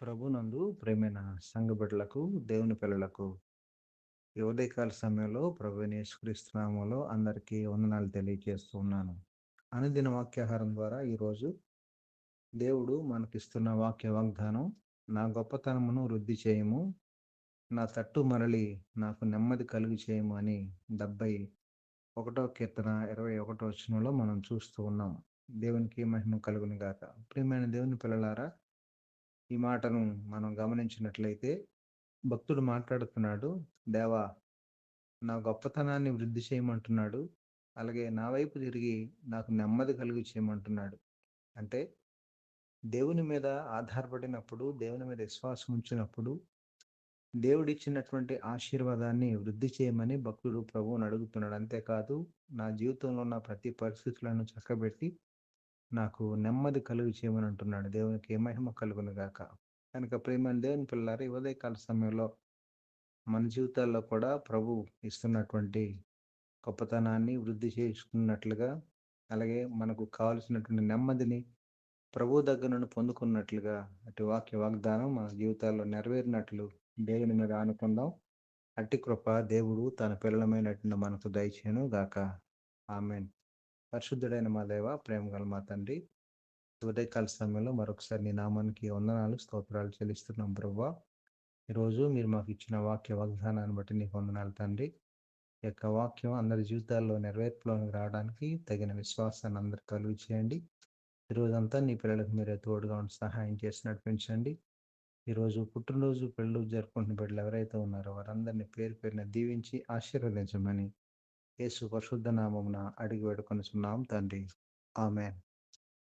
ప్రభునందు ప్రేమైన సంఘ బిడ్డలకు, దేవుని పిల్లలకు ఈ ఉదయకాల సమయంలో ప్రభువైన యేసుక్రీస్తు నామములో అందరికీ వందనాలు తెలియజేస్తూ ఉన్నాను. అనుదిన వాక్యాహారం ద్వారా ఈరోజు దేవుడు మనకిస్తున్న వాక్య వాగ్దానం, నా గొప్పతనమును వృద్ధి చేయము, నా తట్టు మరలి నాకు నెమ్మది కలుగు చేయము అని 71వ కీర్తన 21వ వచనంలో మనం చూస్తూ ఉన్నాం. దేవునికి మహిమ కలుగును గాక. ప్రియమైన దేవుని పిల్లలారా, ఈ మాటను మనం గమనించినట్లయితే భక్తుడు మాట్లాడుతున్నాడు. దేవా, నా గొప్పతనాన్ని వృద్ధి చేయమంటున్నాడు. అలాగే నా వైపు తిరిగి నాకు నెమ్మది కలుగు చేయమంటున్నాడు. అంటే దేవుని మీద ఆధారపడినప్పుడు, దేవుని మీద విశ్వాసం ఉంచినప్పుడు, దేవుడిచ్చినటువంటి ఆశీర్వాదాన్ని వృద్ధి చేయమని భక్తుడు ప్రభువుని అడుగుతున్నాడు. అంతేకాదు, నా జీవితంలో ఉన్న ప్రతి పరిస్థితులను చక్కబెట్టి నాకు నెమ్మది కలుగు చేయమని అంటున్నాడు. దేవునికి మహిమ కలుగును గాక. కనుక ప్రియమైన దేవుని పిల్లారా, ఈ ఉదయకాల సమయంలో మన జీవితాల్లో కూడా ప్రభు ఇస్తున్నటువంటి గొప్పతనాన్ని వృద్ధి చేసుకున్నట్లుగా, అలాగే మనకు కావాల్సినటువంటి నెమ్మదిని ప్రభు దగ్గర నుండి పొందుకున్నట్లుగా అటు వాక్య వాగ్దానం మన జీవితాల్లో నెరవేరినట్లు దేవుని మీద ఆనుకుందాం. అట్టి కృప దేవుడు తన పిల్లలమైనటువంటి మనకు దయచేయను గాక. ఆమేన్. పరిశుద్ధుడైన మా దేవ, ప్రేమ గల మా తండ్రి, ఉదయకాల సమయంలో మరొకసారి నీ నామానికి వందనాలు, స్తోత్రాలు చెల్లిస్తున్నాం ప్రభువా. ఈరోజు మీరు మాకు ఇచ్చిన వాక్య వాగ్దానాన్ని బట్టి నీకు వందనాలు తండ్రి. ఈ యొక్క వాక్యం అందరి జీవితాల్లో నెరవేర్పులోకి రావడానికి తగిన విశ్వాసాన్ని అందరికి కలుగు చేయండి. ఈరోజంతా నీ పిల్లలకు మీరే తోడుగా ఉండి సహాయం చేసి నడిపించండి. ఈరోజు పుట్టినరోజు, పెళ్ళిళ్ళు జరుపుకుంటున్న బిడ్డలు ఎవరైతే ఉన్నారో వారందరినీ పేరు పేరున దీవించి ఆశీర్వదించమని యేసు పరిశుద్ధ నామమున అడిగి వేడుకొనుచున్నాం తండ్రి. ఆమేన్.